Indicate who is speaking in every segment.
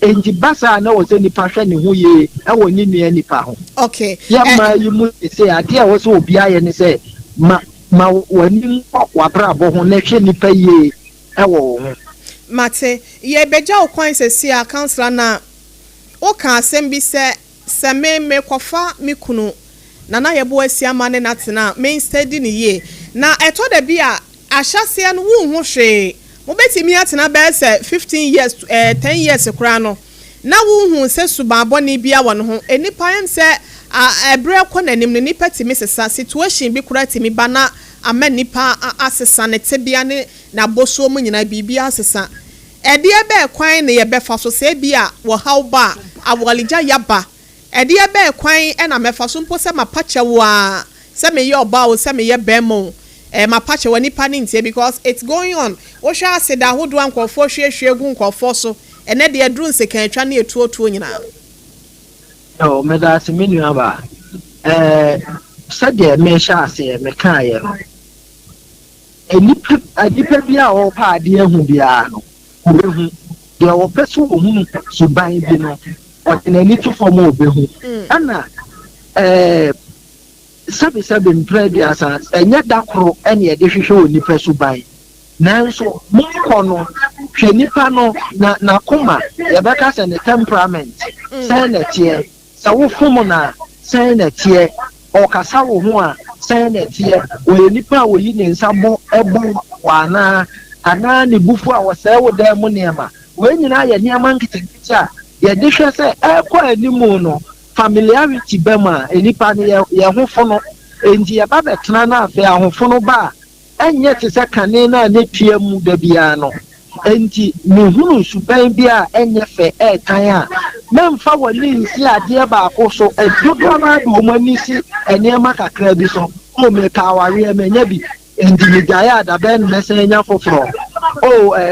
Speaker 1: enti basa na wo se nipa hwe ne ho ye e wo ni nua nipa ho
Speaker 2: okay
Speaker 1: ya ma yi mu se ade a wo se obi aye ne se ma wani wa brabo ho na hwe nipa ye e wo ho
Speaker 2: mate ye beja o kwan se sia counselor na o kan asem bi se me kofa me kunu nana yeboah asiamah ne natena me steady ne ye na eto da bi a ahyase no wo ho hwe mo betimi atena be se 15 years 10 years kura no na wo hu se subabo ne bia wo no ho enipa yem se ebre ko nanim ne nipa timi sesa situation bi kura timi bana ama nipa asesa ne tebia ne na boso mu nyina bibia asesa ede ebe kwan ne ye befa so se bia wo hawba awolija yaba ede ebe kwan na mefa so mpo se mapache wo a se me ye oba o se me ye bemo mapache wo nipa ne ntie because it's going on wo hwa aseda hodo ankofo hwehwe gu nkofo so ene de edru nseka atwa ne etuotuo nyina
Speaker 1: no me da se menu aba sade me sha ase me kan ye no enipa bia o pa ade ehu bia no obehu de o peso ohun suban bi no o tenani to form obehu ana sabi mpre bia sa enya dakoro ene ye de hwehwe onipa suban nanso mo kono hwe nipa no na koma ye beka se ne temperament say na tie sa wo fumu na say na tie o kasa wo ho a say na tie wo nipa wo yi ne nsabo ebo wana ana ne bufu a wo say wo da mu niema wo nyina ye niema nkitikicha ye de hwe se ekwa animu no familiarity bema enipa ne ye ho fono enji ye ba betena na afa ahofono ba enye te se kane na ne pia mu da bia no enti mehunu suban bia enye fe etan a memfa wali nsi ade ba akoso edodo na do manisi enema kakra bi so o me ka aware menya bi enti ni gaya da ben mesenya foforo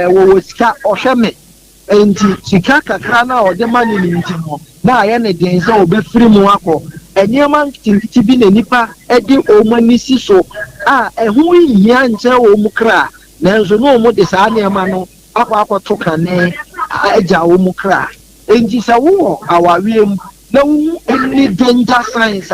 Speaker 1: wo sika ohweme enti sika kakra na o de mani ni ntimo na aye ne den se obefiri mu akọ enema ntinti bi na nipa edi o manisi so ehu yia nche o mu kra nanzo no mu de saa nema no akwa to kane aja o mu kra enji sa wo awawiem na wu any danger signs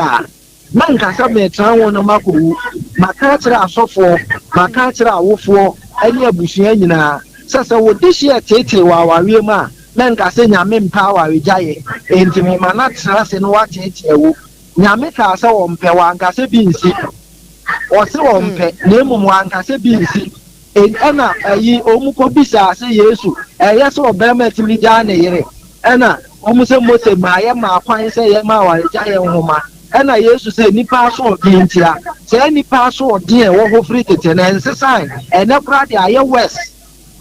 Speaker 1: man ka sa me tran wo no makuru maka kira asofo maka kira awofo ani abusua nyina sasa wo dishi atete wa awawiem a man ka se nyame mpa awawe jaye enti me mana tra se no wa tete wo nyame ka sa wo mpe wa nka se bi nsi o se wo mpe na emu wa nka se bi nsi ena ayi omuko bisa se Yesu yeso obema timi ja na yire ena omuse mose ma ye ma kwan se ye ma wa ja ye nhoma ena Yesu se nipa so odintia se nipa so odin e wo ho free tete na nsesan ena kura de aye west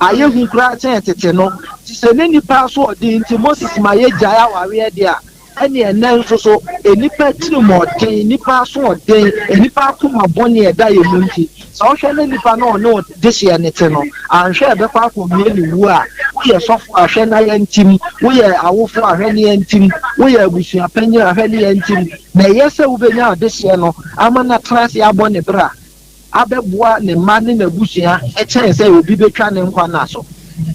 Speaker 1: aye hu kura tete no se ne nipa so odin ti Moses ma ye ja ya wa we dia ene ena nso so enipa tiri mo odin nipa so odin enipa kuma boni e da ye munti so hwele nipa no no desi enete no anhwe be kwa ko mieli wu a wo ye sofo ahwe na ye ntim wo ye awofo ahwe na ye ntim wo ye abusua panyi ahwe na ye ntim na yese wo benya desi no amana class ya bone bra abeboa ne ma ne na busua e chen se obi betwa ne nkwa na so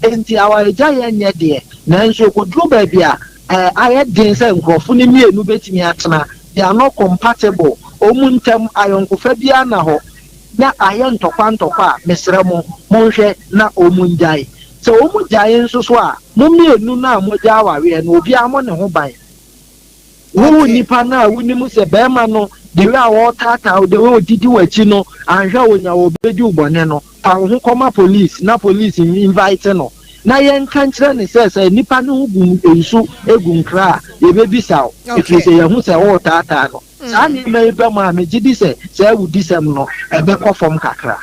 Speaker 1: enti awareja ye nye de na nso ko dro ba bia aye den se nkrofo ne mienu betimi atena they are not compatible omuntem ayonkofa bia na ho na aye ntokwa mesremo monhwe na omunjai so omunjai nso so a mumienu na moja awawe na obi amo ne ho ban wo nipa na wunimu se bema no de we awo tata de we odidi wachi no anhwe onya obedi ubone no pa ho koma police na police invite no na yen kanchira ne se nipa ne ho gun ensu egun kra ye bebisa if say ye hu se wo tata no sani me be ma me gidi se wudi sem no ebe kofom kakra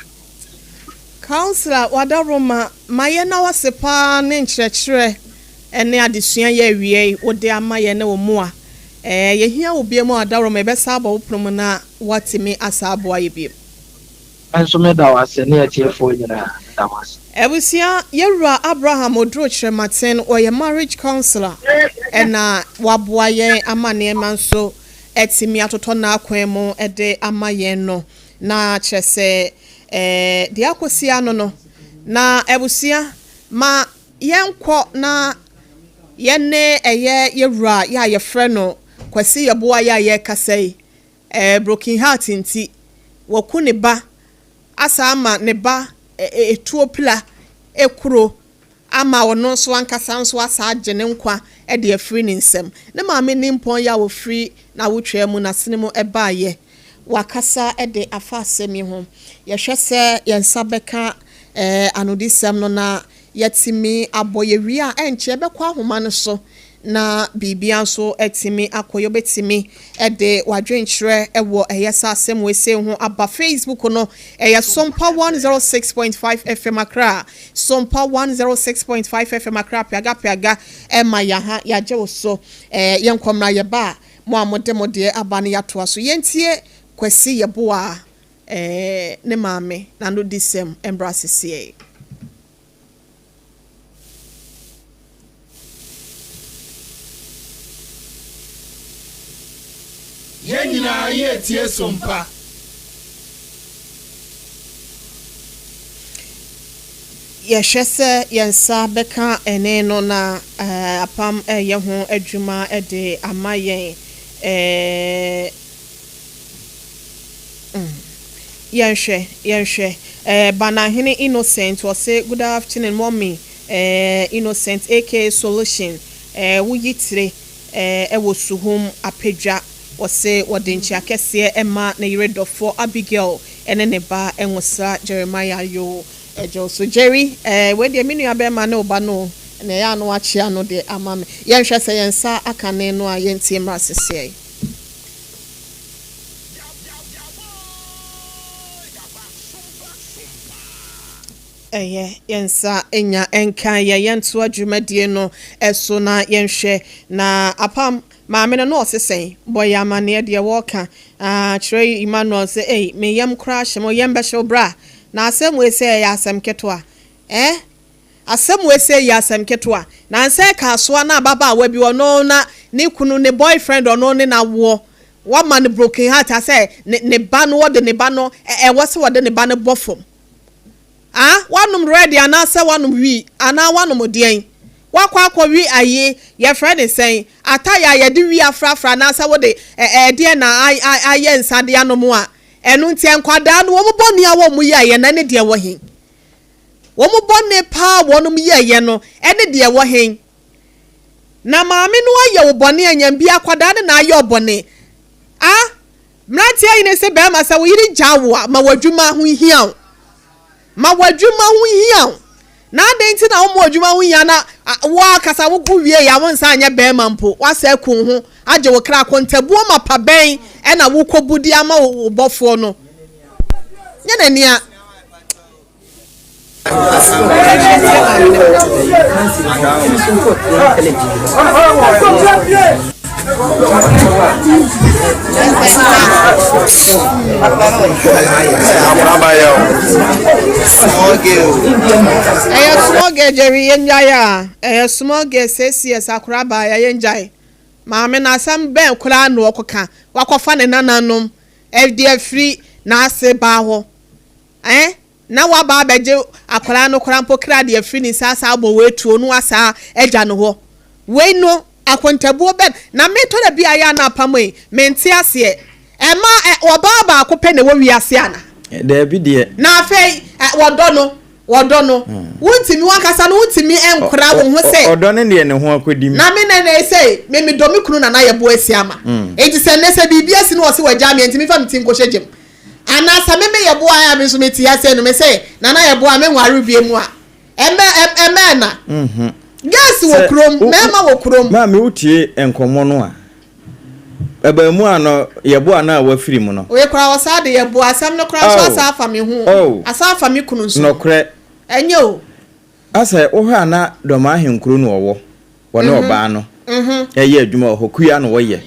Speaker 2: counselor wadaroma maye na wasepa ne nkyerɛkyerɛ ene adesua ye wie wode amaye na wo mu a ye hia obi mu wadaroma ebe sabo woprom na watimi asabo aye bi
Speaker 1: enso me da wase ne atiefo nyina da wase
Speaker 2: ebusia yewura Abraham Odrochre Martin oye marriage counselor ena waboa ye amane manso etimi atoto na akwemu ede amaye no na kyese de akosia no na ebusia ma yenko na yene eye yewura ya ye freno kwasi yeboa ya ye kasai broken heart nti woku ne ba asa ama ne ba etuopla ekuro ama wono so ankasa nso asa agene nkwa de afiri ne nsem ne maame ne mpon ya wo free na wotwa mu na senemu eba ye wakasa de afa asemi ho ye hwese ye nsabeka anodisem no na yetimi aboye a enche bekwa ahoma no so na bibia so etimi akoyo betimi de wadwenkyere ewo eyesa asem wese ho aba Facebook no SOMPA 106.5 FM Accra SOMPA 106.5 FM Accra piaga ema ya ha ya je so yenkomra ye ba mo amodemode aba ne yato aso yentie kwasi yeboa ne maame na no disem embrace
Speaker 3: Yenina ye tie sompa.
Speaker 2: Yeshese yensa beka ene no na apam ye ho adwuma de amayen yenhwe bana hene Innocent was say good afternoon mommy Innocent aka solution wuyitire ewo suhum apedwa wose wodinchi akese ema na yiredofo Abigail ene ne ba enwosa Jeremiah yo ejo so Jerry we de minu abema na oba no na ya no achia no de amame yenhwe se yensa akane no a yentie mrasese yensa enya enkan yento adwumadie no eso na yenhwe na apam maame no osesen boy amane de woka chere Emmanuel say me yam crash mo yam be bra na asem we say ya asem ketwa asem we say ya asem ketwa na nse ka so na baba wa bi ono na ne kunu ne boyfriend ono ne na wo one man broken heart I say ne ba no wo de ne ba no wose wo de ne ba no bofom wanum ready ana say wanum wi ana wanum dien wakwa wi aye ye friend say ataya ye de wi afrafra na say wo de de na aye nsade anomo a enu ntie nkwada no wo boni a wo mu ye na ne de wo hin wo mu boni pa wonum ye no ene de wo hin na maame no aye wo boni anyam bi akwada ne na aye oboni mrati ayi ne se be ma say wo yiri jawo ma wadwuma ho hia ma wadwuma ho hia na de nti na wo adwuma ho hia na wa kasa wo ku wie ya won sa anya be ma mpo wa sa ku ho age wo kra kontabuo ma pa ben e na wo kobudi ama wo bofo no nya na nia small girl Jerry yenjaya small girl says akuraba ya yenjai maame na asam ben kura no okoka wakofa ne nananom fd free na ase ba ho na wa ba beje akura no kura mpo kra de free ni sasa abo wetuo no asa eja no ho we no akontabuo ben na meto da bia ya na apamwe menti ase ema obaba akopɛ ne wo wiase ana
Speaker 4: da bi de
Speaker 2: na afei wodo no wuntimi wankasa no wuntimi enkora wo ho se
Speaker 4: odo ne ne ho akodim
Speaker 2: na me na say me domi kunu na yeboa asiama enti se ne se bibia si no wo se wagya me enti me fa meti nkɔ hyegem ana sa me yeboa ya me so meti ya se no me say na yeboa me nware bie mu a eme na gas wo krom mema wo krom
Speaker 4: ma me utie enkomo no a eba mu ano yeboa na wafiri mu no
Speaker 2: we kra wasa de yeboa asam no kra so asa afa me ho asa afa me kunu so
Speaker 4: no kre
Speaker 2: enye o
Speaker 4: asa wo ha na do ma ahenkuru no wo wona oba no ye adwuma hokuya no wo ye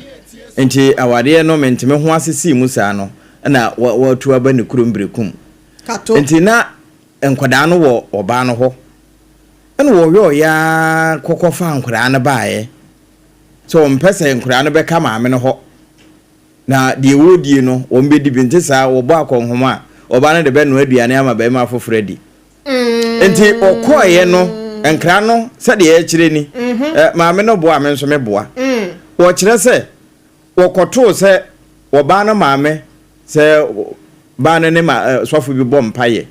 Speaker 4: enti awade no mentime ho asesi mu sa no na watu aba ne kuro mbrekum
Speaker 2: kato
Speaker 4: enti na enkwada no wo oba no ho ene wo yo ya kokofa nkwada no baaye so mpese nkwada no be ka maame no ho na de wodie no wo mbedi bintisa wo bo akonhoma oba no de be no aduane ama be ma fofredi enti okoye no enkra no se de ya kire ni maame no boa me nso me boa wo kire se wo koto se wo ba no maame se ba no ne ma sofo bi bom paye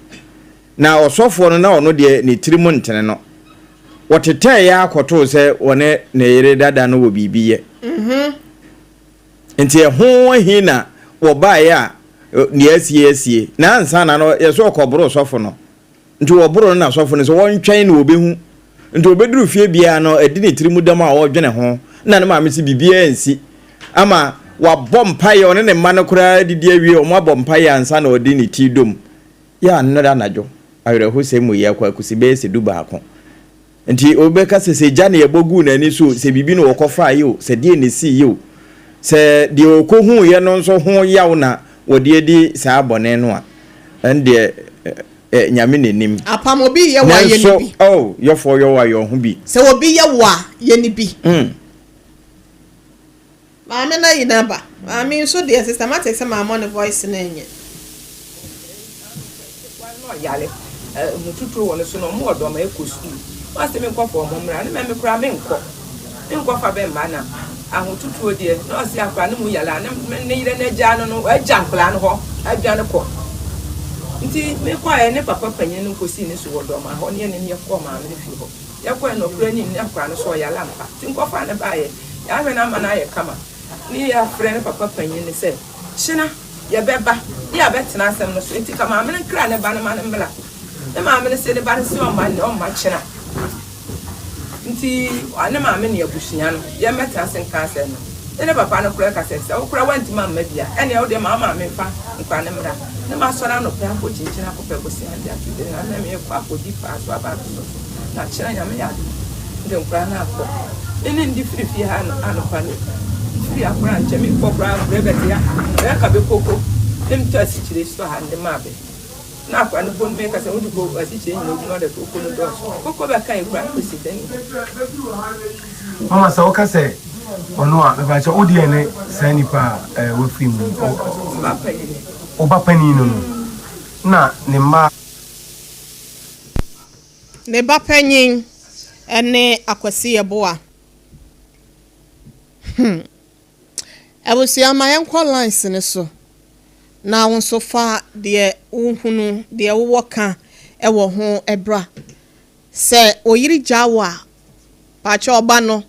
Speaker 4: na osofo no na ono de ne tirimu ntene no wo tete ya koto se wone ne yire dada no wo bibiye nti ho hi na wo ba ya ni asie na ansa na no yeso okoboro sofo no nti wo boro na sofo no so won twen na obehu nti obeduru fie bia no edi ne tirimu dam a wo dwene ho na ne maame si bibia ansi ama wa bompaye one ne ma no kura didi awie o ma bompaye ansa na odi ne ti dom ya no da najo awere ho se mu ye kwa akusibe se du baako nti obeka se gya ne yebogu na ni so se bibi no wokofa yo se die ne si yo se die okohu ye no nso ho yawo na wodi edi sa abone no a ende nyame nenim
Speaker 2: apam obi ye wa ye ni bi
Speaker 4: oh yo for yo wa yo hu bi
Speaker 2: se obi ye wa ye ni bi maame na yi naba maame so de systematic se maame on voice na enye
Speaker 5: no yale mututu wona so no mo odo ma ekosu wa se me nkofo mo mra ne me kura me nkọ fa be ma na ahotutu odie no se akwa ne mu yala ne yire na gya no agya nkla no ho adwa ne kọ nti me kwa ne papa panyin no kosi ne so wodo ma ho ne ne kọ ma me fi ho ya kwa no kura ni ne akwa no so yala mpa ti nkọfa ne ba ye ya hwe na ma na ye kama ni ya frɛ ne papa panyin ne sɛ hyena ye beba ya betena asɛm no so nti kama me nkra ne ba ne ma ne mbla ne ma me ne sɛ ne ba ne sɛ o ma kyena nti ane ma me ne abusua no ye meta asɛm ka asɛm no ne papa no kura ka sɛ o kura wanti ma ma bia ɛne o de ma me fa nkwa ne mra ne ma sɔra no pɛ akɔ kyinkyina akɔ pɛ bosia dia tude na na me kɔ akɔ di pa so aba so na kyena nya me ya de nkwa na akɔ ne ndi firi ha no anɔpa ne firi akora nkyɛ me kɔkora brɛbɛte ya ya ka be koko dem to asikyire so ha ndem abe na akwa no bon me ka sɛ wodi go asikyire nyina obi no de koko no do koko be kan ekura ko si dani
Speaker 6: mama sɛ o ka sɛ ono a me ba kyɛ odi ene sɛ nipa we firi mu o ba pani no na ne ma
Speaker 2: ne ba panyin ene akwasi yeboa Abusiyama yankwa lines ne so na won so fa de uhunu de wo ka e wo ho ebra se oyiri jawa pa cha oba no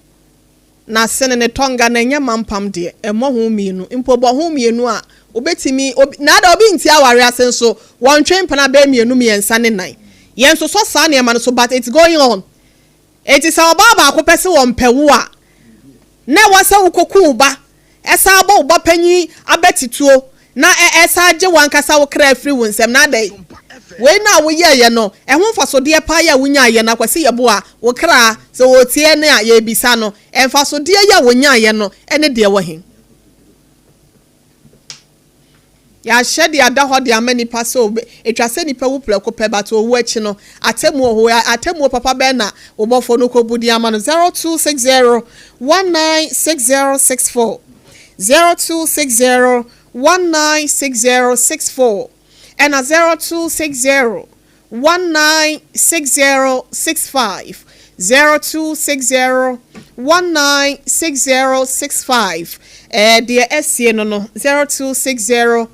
Speaker 2: na sene ne tonga na nya mampam de emo ho mienu mpo bo ho mienu a obetimi na da obi nti aware asen so won twen pana be mienu miensa ne nan yen so sa na ema no so but it's going on it is our baba akopese won pewo a na wasa ukoku ba esa aba uba panyi abetituo na esa age wankasa wo kra free wonsem na dai we na wo ye no ho fasode pa ya wonya ye na kwase yeboa wo kra se wo tie ne a ye bisa no fasode ya wonya ye no ene de wo hen ya shedi adaho de amani paso etwase nipa wo pleko pe bato wo achi no atemu papa be na obofo no kobudi ama no 0260 196064 0260 196064 and 0260 196065 0260 196065 dear SC no 0260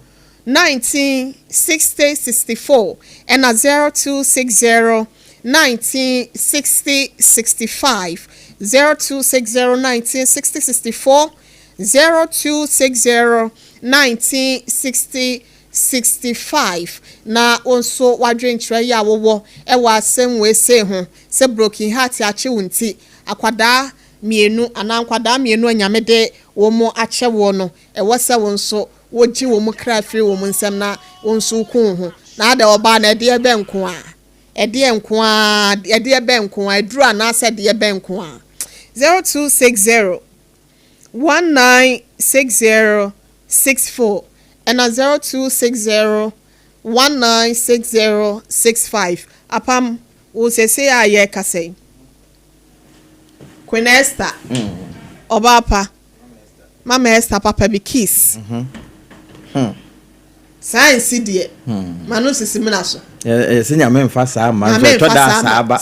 Speaker 2: 196064 and 0260 196065 0260 196064 0260 196065 na onso wadwenkyerɛ ya wowo e wa asɛm we se ho se broken heart ache wonti akwada mienu anankwada mienu anyamede wo mo ache wo no e wose wonso woji wo mo kra firi wo mo nsɛm na onso ku ho na ada oba na de ebe nko a eduru anase de ebe nko a 0260 196064 and 0260 196065 apam wo sese aye kasei Queen Esther Obapa Mama Esther papa be kiss science die manu sisi mina so
Speaker 4: senya me mfa saa ma to da saa ba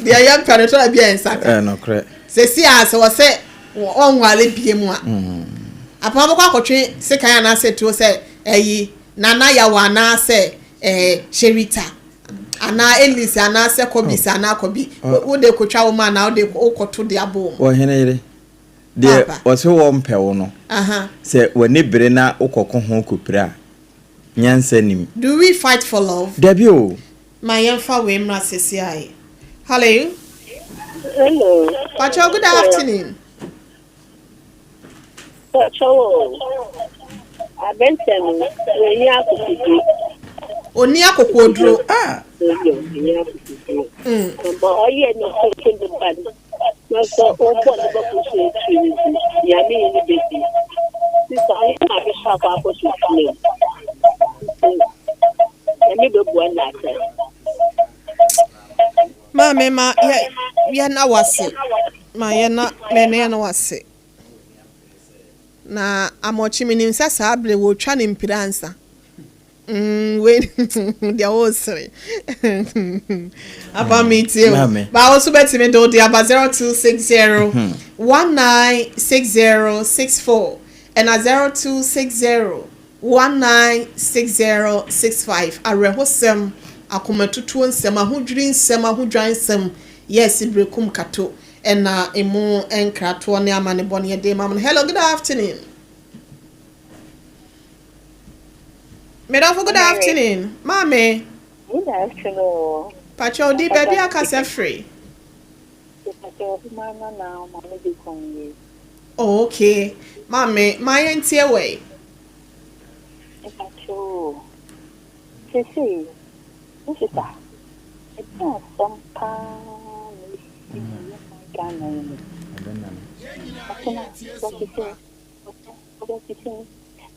Speaker 2: Dia ya pare to abia nsaka.
Speaker 4: No correct.
Speaker 2: Se si as wo se on wale bie mu a. Apa mo kwa kotwe se kan na se to se eyi nana ya wa na se Sherita. Ana Elise ana se kobi se ana kobi. Wo de kotwa wo ma na wo de koto de abo.
Speaker 4: OHENEYERE de o se wo mpe wo no. Se wani bere na ukoko ho kopira. Nyansa nim.
Speaker 2: Do we fight for love?
Speaker 4: Debio.
Speaker 2: My yemfa we mra sesi ai. Hello.
Speaker 7: Hello.
Speaker 2: Pacho, good afternoon.
Speaker 7: Pacho. Abentemi, we ya kukudu.
Speaker 2: Oni akoko oduro.
Speaker 7: But oye no so the bad. No so o bo le ba ku se tri. Ya mi ni baby. This I have a shop up to play. Ya mi be bo na ta.
Speaker 2: Ma ya na wase. Ma ya na me na wase. Na amochi minim sasa abre wo twa ne mpiransa. Wait, they are all sorry. About me too. But also bet me do the about 0260 196064 and a 0260 196065. A rehosem akomatutu nsem ahudwiri nsem ahudwan nsem yes ibrekum kato and emu enkrato ne amane bone de mam. Hello, good afternoon. Good afternoon. Mommy.
Speaker 7: Good afternoon.
Speaker 2: Pacho di baby akase free. Oh, okay. Mommy, my auntie away.
Speaker 7: Pacho. Sisi. This is that. It's not SOMPA 106.5.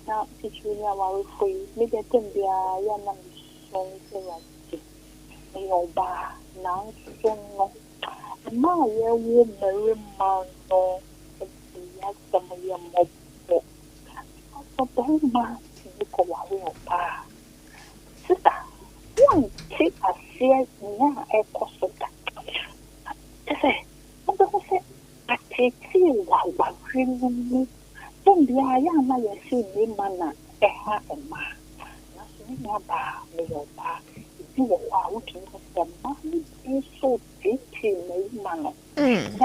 Speaker 7: Now, it's really our free. Maybe I can be a young man. Your bar now, so my woman, very man, no, yes, some of your mob. So, very much, you go away, bar. Sister, one take a serious now, a cost of that. I say, what do I say? I take you while bringing. Don't be a young man, you see, me, man, a half a man. Nothing about me, your bar. You are looking at the money is so big, man. Now,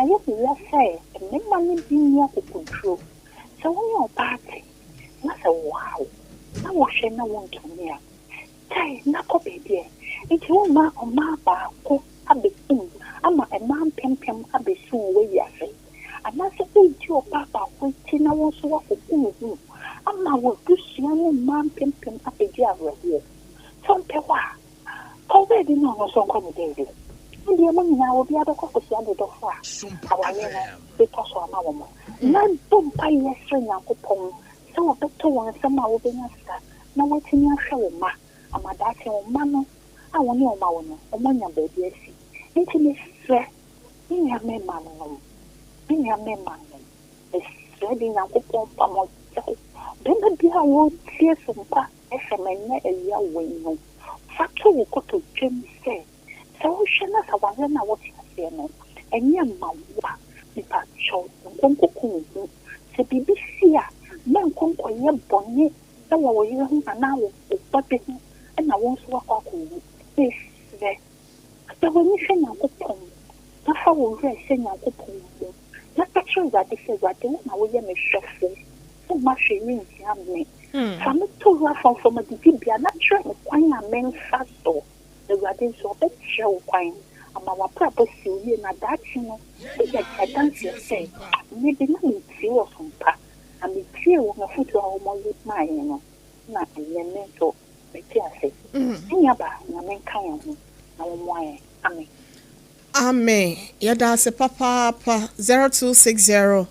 Speaker 7: you will say, and make money being your control. So, when you're party, that's a wow. Now, what shall I want to hear? Say, Nako baby, it's your mark on my bar, oh, I'll be soon. I'm a man, pim, I'll be soon away, yes. And that's a big your papa, waiting. I want to walk with you. I'm not what this young man, pim, I'll be there. Some people already know what's on the day. And the money now will be able to see the door. Our name, because of our mama. None don't buy a string and coupon. So a better one, some will be answered. Now, what's in your show, ma? I'm a daddy or mamma. I want your mama, or money, baby. Intimate, sir. In your man, mamma. In your man, mamma. It's ready now, coupon, pammo. Then the dear won't see some part, as a man, a year way. Factor will go to Jim say. So, she knows how I know what you say. And your mamma, the patch, and go. The BBC, men come for your bonnet. So, I was young and now, but and I won't walk off with this. So, when you say now, coupon, that's how we say now, coupon. Not that sure that this is what I will get me shuffle. So much rings young me. Some too rough from a DB, not sure of quite a man fast or the garden so big show quine. And our proper silly and a Dutch, you know, I dance your say. Maybe not in fear of some pack. And be clear when a foot or more with mine, you know. Not in your mental, but I say, Yaba, your man kind, no why, Amen.
Speaker 2: Amen. Yada se papa 0260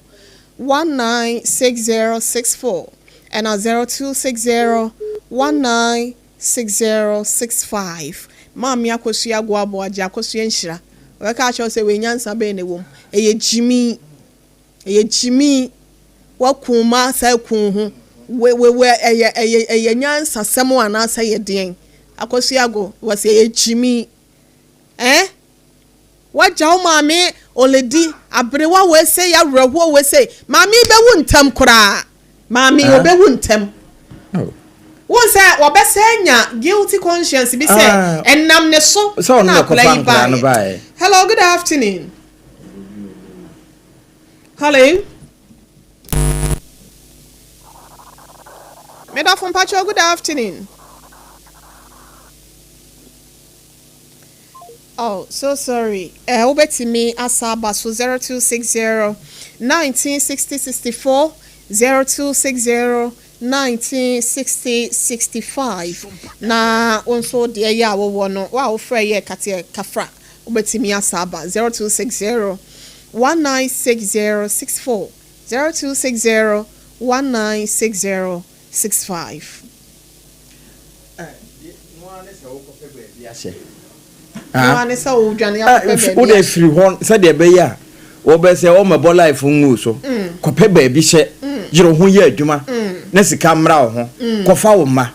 Speaker 2: 196064 and a 0260 196065. Mami akosu ya gwa bo aja akosu enhira. We ka cho se we nyansa be ne wom. Eye jimi wakuma sa kun ho. We eye nyansa semo ana sa ye den. Akosu ya go was eye jimi. waja o maame oledi abrewa we say ya rewo we say maame be wu ntam kura maame obe wu ntam won say obesenya guilty conscience bi say enam ne so na play by. Hello, good afternoon. Hello. Medafon Pacho, good afternoon. Oh, so sorry. Obetimi Asaba so 0260 1960 64 0260 1960 65 na onso de ya wo no wa wo frɛ ye kate kafra obetimi Asaba 0260 1960 64 0260 1960 65
Speaker 4: Ude free hon said the beya obe say o MWHO life ngu so kope ba bi hye jiro ho ye adwuma na sika mra ho kofa wo ma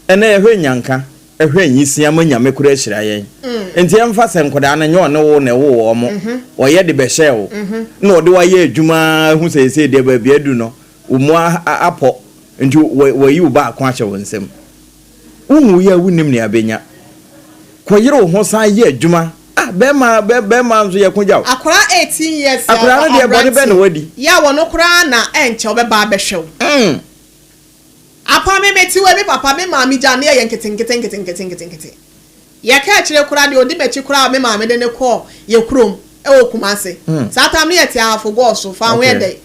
Speaker 4: ene ehwe nyanka ehwe nyisia manyame kura hyira yen enti emfa senkoda na nye one wo na wo mo oye de be hye wo na ode wa ye adwuma hu sese de ba bi adu no umu apo enti wo yi ba akwa hye wonsem unwu ya wunim ne abenya koyiro ho san ye adwuma bema nso ye konjaw
Speaker 2: akora 18 years
Speaker 4: akora na de body be na wadi
Speaker 2: ya wono kora na enche obeba abehwew apa me meti we papa me maami jane ye nkete ye ka kire kora de odi mechi kora me maami de ne ko ye krom e wo kumase sata me yeti afo go so fa we de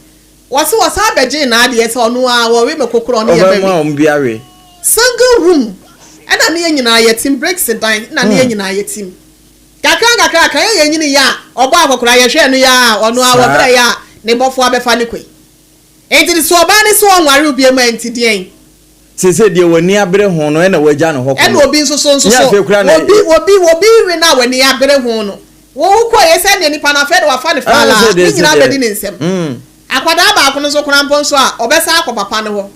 Speaker 2: wose abeje na ade yesi onu a wo we mekokoro no ye baby
Speaker 4: o mbiawe
Speaker 2: single room ena ne nyina ye team breaks it down na ne nyina ye team kakra kan ye nyini ya obo akokora ye hwe no ya onu a wo bere ya ne bofo abefa ne koi enti so oba ne so onware obi ema enti dien
Speaker 4: sese de wani abere ho no ena waja no hokko
Speaker 2: ena obi nso obi we na wani abere ho no wo ko ye se ne nipa na fe de wa fa ne fala ni nyina bedi ne nsem akwada ba akono so kora mpo nso a obesa akopapa ne ho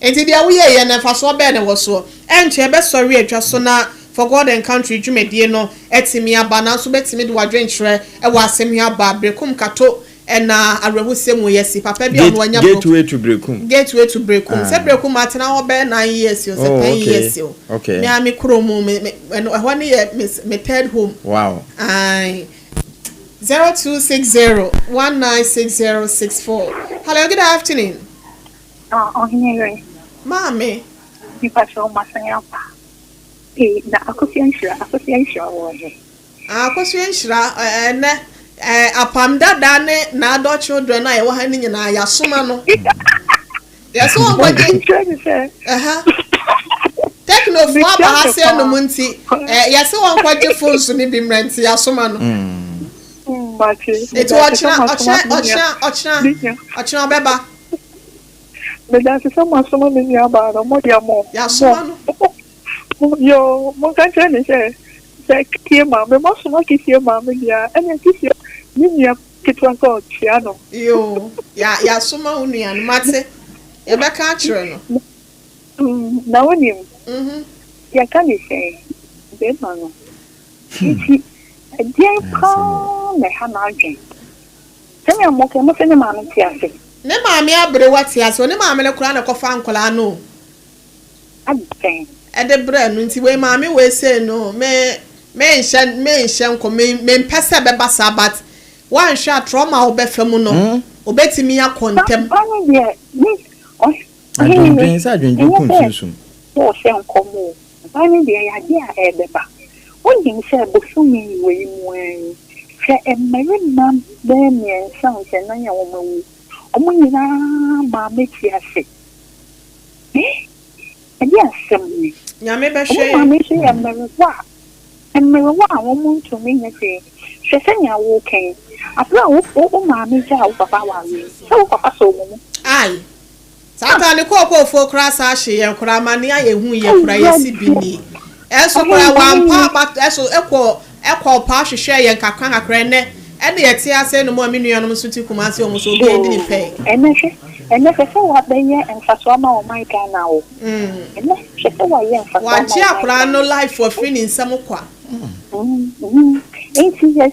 Speaker 2: enti dia wo ye ne fa so be ne wo so enche be sori atwa so na for God and country dwumedie no etimi aba na so betimi de wadwenkyerɛ e wa asemi aba brekum kato na arehusem yesi papa bia no anya
Speaker 4: gateway to brekum
Speaker 2: se brekum atena ho be 9 years yo se 10 years yo me ami kromu me ho ne ye me third home
Speaker 4: wow
Speaker 2: ai 0260 196064 hello good afternoon
Speaker 7: OHENEYERE
Speaker 2: mami
Speaker 7: nipa so masanya pa na akosianhira wo he
Speaker 2: akosianhira ene apam dada ne na ado children na ye wo ha ni nyina ya soma no yeso onwaje techno fo aba ha se no munti yeso onkwaje phones ni bi mrent ya soma no eto ochna beba
Speaker 7: beda se sama soma ni aba no mo dia mo
Speaker 2: ya soma no
Speaker 7: yo mo kan tell se kie ma me mo soma kie ma me dia ene kie ni kitwa ko chiano
Speaker 2: yo ya soma unu an mate e be ka kire no
Speaker 7: na woni ya kan se be ma no iti dia ko me ha na adwen tena mo ke mo se ne ma no tiase
Speaker 2: ne ma me abre watiase ne ma me ne kura na kofa nkola no
Speaker 7: adwen
Speaker 2: ede bre no nti we ma me we say no me nshen ko me mpese be basa but one shot trauma obefam no obetimi akontem
Speaker 7: anu de ni
Speaker 4: adwen sa adwen confusum
Speaker 7: o se nkomo anu de ya de a ebeba woni se bosumi we mu se emere nam be mi ensan se na ya wo mawu omunyina ma metiase edi asem
Speaker 2: nyame be hwe
Speaker 7: ma me se emere wa wo mu to me nyese se senya wo ken afra wo ma me ja wo papa wa we se wo papa so mu
Speaker 2: ai sata ne ko fo kra sa hye ye kra ma ne aye hu ye kra ye si bi ni eso kra wa mpa but eso ekọ pa hwehwe ye kakra ne ene ye ti ase no mo menuanom so ti kumase o mo so bi edi ni pe
Speaker 7: ene se wa benye enfaso ma o mai ka na o ene se wa ye enfaso
Speaker 2: wa chi akra no life for free nsem kwa
Speaker 7: Enti yes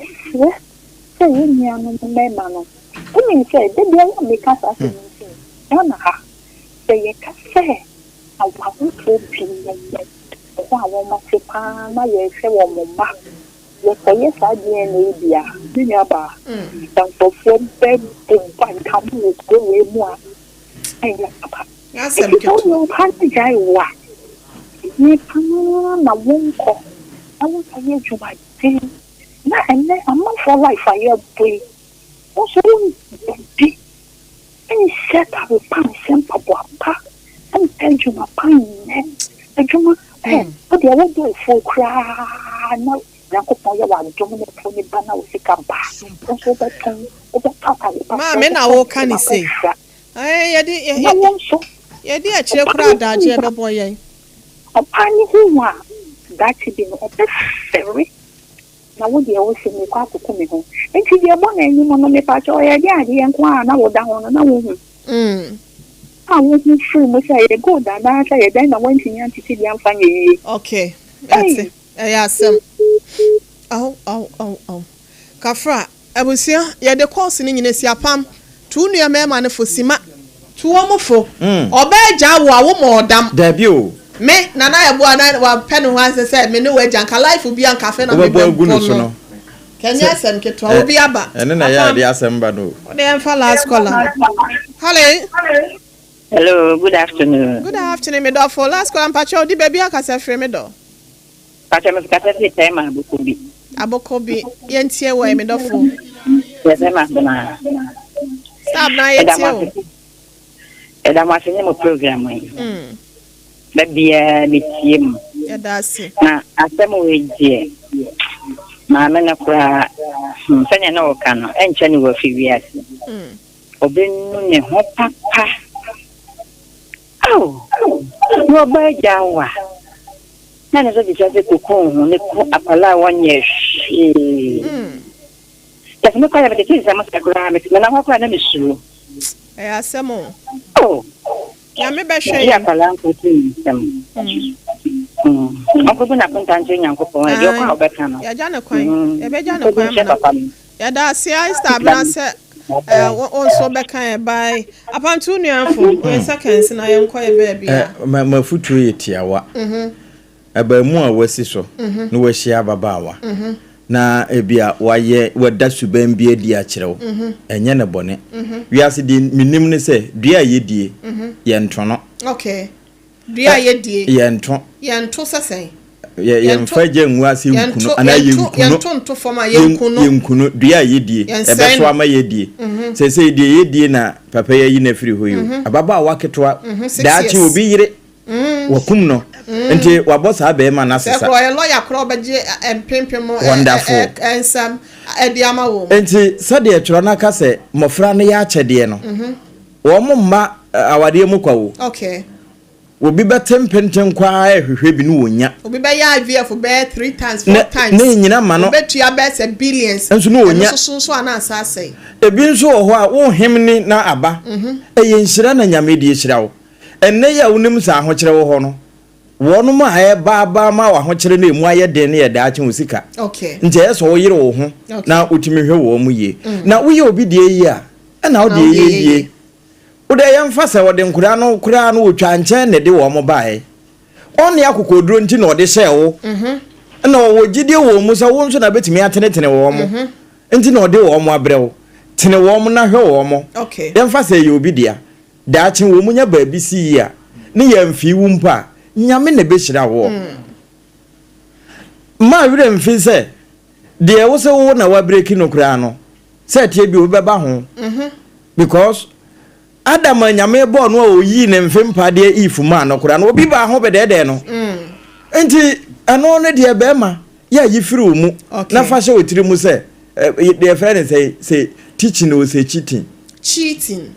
Speaker 7: say nya no mema no umi say de bia ya me ka sa se na ha say ye ka say awa ho bi na ko awon ma se pa na ye hwe wo mo ma ye ko ye sa die na bia ni nya ba dan for be ban kam ko we mu a ai ya pa
Speaker 2: ya sem ke
Speaker 7: to pa jai wa ni pa na won ko awu sa ye juba ti na ene amma for life aye boy o so di any set up pan sempa boapa and penjuma pan ne penjuma o de wa do fo kra na ko pon ya wa do me fo ni bana o sika ba o so be ton o be papa
Speaker 2: ma me na wo kan say ye di a kire kra da je be boy yen
Speaker 7: o pani huwa that be no o be ferry na wo de wo se me kwa akoko me ho enti de bo na enyi mo no me pa cho ye de ade en kwa na wo da ho na wo hu wo hu free mo say ye go da na say ye dan na wan tin yan titi de amfa ye
Speaker 2: okay that's it ya sam oh kafra abusia ye de course ni nyina si apam tu nua mema ne fo sima tu wo mo fo obeja wo awo mo dam
Speaker 4: da bi o
Speaker 2: me nana yeboah na wa pen ho ase say me ne we janka life bi an cafe na me
Speaker 4: be no
Speaker 2: Kenya asem keto obi aba
Speaker 4: ene na ya de asem ba no
Speaker 2: de enfa last caller
Speaker 8: hello good afternoon
Speaker 2: me do for last caller pacho di baby akasa free me do
Speaker 8: pacho me kata fi time
Speaker 2: abokobi yentie we me do for
Speaker 8: yes ma na
Speaker 2: stop na yentie
Speaker 8: eda ma se mo program yi babia bitim
Speaker 2: ya dasi
Speaker 8: na asem we je ma me na kura sanya na okano enche ni wo fi wiase obenu ne ho papa no ba jawa na ne so bi se ko ne ko apala wanye ya me kwa ya bete kinza ma sakura me na ho kwa na misuru
Speaker 2: asemo ya me be hwe
Speaker 8: ya apala ko tin sam Uncle na kunta nje nyankopon e de kwa obeka no
Speaker 2: ya jana kwan e be jana kwan ya da si I stab na se on so beka e bai apantu nuanfo we seconds na ye nkwa e ba bia
Speaker 4: ma futu ye tiawa aba mu a wasi so na wa hia babawa na ebia waye wada suban bia di a kirew enye ne bone wiase di minim ne se dua ye die ye ntono
Speaker 2: okay dua ye die ye nto sesen
Speaker 4: ye mfa je nwu ase nkuno ana ye nkuno
Speaker 2: ye nto foma ye
Speaker 4: nkuno dua ye die ebe so ama ye die se die ye die na papa ye yi na firi hoyo ababa waketwa daachi obi yire wakum no nti wabosa be ma na sesa
Speaker 2: se ko ye lawyer kro beje empempem
Speaker 4: wonderful
Speaker 2: ensam ediama wo
Speaker 4: nti sade etro na ka se mofra ne ya achede no wo mma awade mu kwawo
Speaker 2: okay
Speaker 4: obi betempenten kwa ehwehwe bi no wonya
Speaker 2: obi be ya IVF be 3 times 4 times
Speaker 4: ne nyina ma no
Speaker 2: obi tua be billions
Speaker 4: enso no wonya
Speaker 2: so ana asase
Speaker 4: ebi nso ho a wo hemni na aba eye nhira na nyame die hira wo enne ya wonim sa ahokere wo ho no wono ma aye ba ma wa ahokere na emu aye den na ye da ache osika
Speaker 2: okay
Speaker 4: nje eso wo yire wo ho na otimi hwe wo mu ye na wo ye obi die yi a na wo die ye ude yamfasa wode nkura no otwa nche ne de wo mo bae oni akokoduro nti na ode hye wo na wo gidie wo mu so wo nso na betimi atenetene wo mo nti na ode wo mo abrewo tene wo mo na hwe wo mo
Speaker 2: okay
Speaker 4: yamfasa ye obi dia daachi wo mu nya ba bi si ya ne yamfi wu mpa nyame ne be hira wo ma wire mfi se de wo se wo na wa breki no kura no se tie bi wo beba ho because Adam nyame bo no oyi ne mfempa de ifu ma no kura no obi ba ho bedede no enti ano ne de be ma ya yifiri mu na fa hye otiri mu se de friend say teaching o say cheating cheating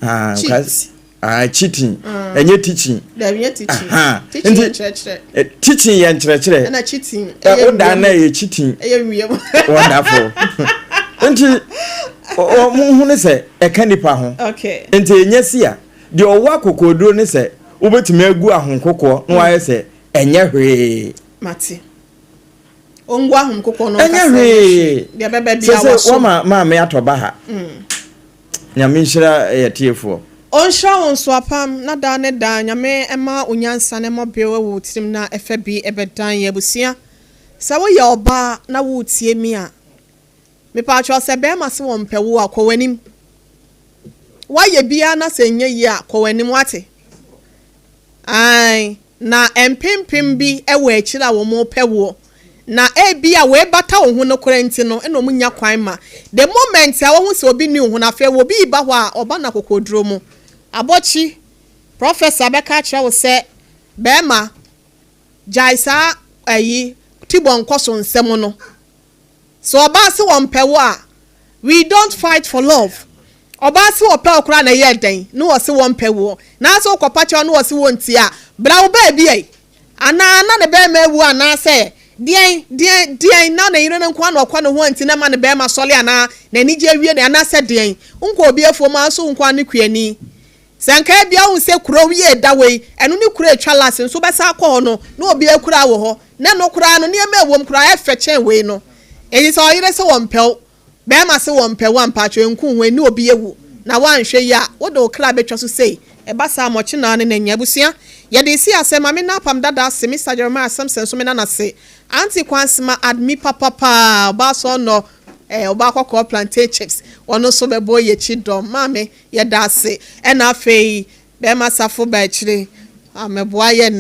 Speaker 4: enye teaching
Speaker 2: da enye teaching
Speaker 4: teaching ya nkyerɛkyerɛ
Speaker 2: na cheating
Speaker 4: o da na ye cheating wonderful enti o mu hu se eka nipa ho
Speaker 2: okay
Speaker 4: enti enye sia de owa kokoduro ne se obetumi agu ahonkokɔ no waye se enye hwee
Speaker 2: mate Ongwa hum kokɔ no
Speaker 4: enya hwe
Speaker 2: de bebe bia
Speaker 4: so
Speaker 2: waso
Speaker 4: ma me atoba ha nyame nhyira yetiefo
Speaker 2: onhra won so apam na da ne da nyame ema onyansa ne mobewe wo tirim na efa bi ebedan ye busia sa wo ye oba na wo tie mi a me pa atwa se be ma se wo mpewo akwanim wa ye bia na se nye yi akwanim wate ai na empempem bi ewe akira wo mo pewo na bia we bata wo ho no korenti no eno munya kwan ma the moment a wo ho se obi ni ho na fe wo bi ba ho a oba na kokodro mu abochi professor beka kira wo se bema jaisa ayi tibon koso nsem no so oba se wo mpewo a we don't fight for love oba se wo pe okra na ye den no wo se wo mpewo na so kopa che no wo se wo ntia bra wo ba bi ai ana ne be ma ewu ana se dien na na yire nkwa na okwa no ho nti na ma ne be ma sole ana na ni je wie na ana se dien nko obi afo ma so nkwa ne kuani sanka bia hu se kuro wie da wei eno ni kuro atwa lase so be sa akọ no na obi akura wo ho na no kura no ne ma ewom kura efe chen wei no eyi so yire se wo mpel be ma se wo mpel wa mpacho nku hu ni obi ewu na wanhwe ya wo do kra betwa so sei eba sa mochi na ne nya busia ye de si asema me na pam dada se Mr. Jeremiah Samson so me na se anti kwansima admi papa ba so no oba kwakọ plantain chips ono so be boy ye chi dom mame ye da se e na afei be ma safo ba chire ameboa ye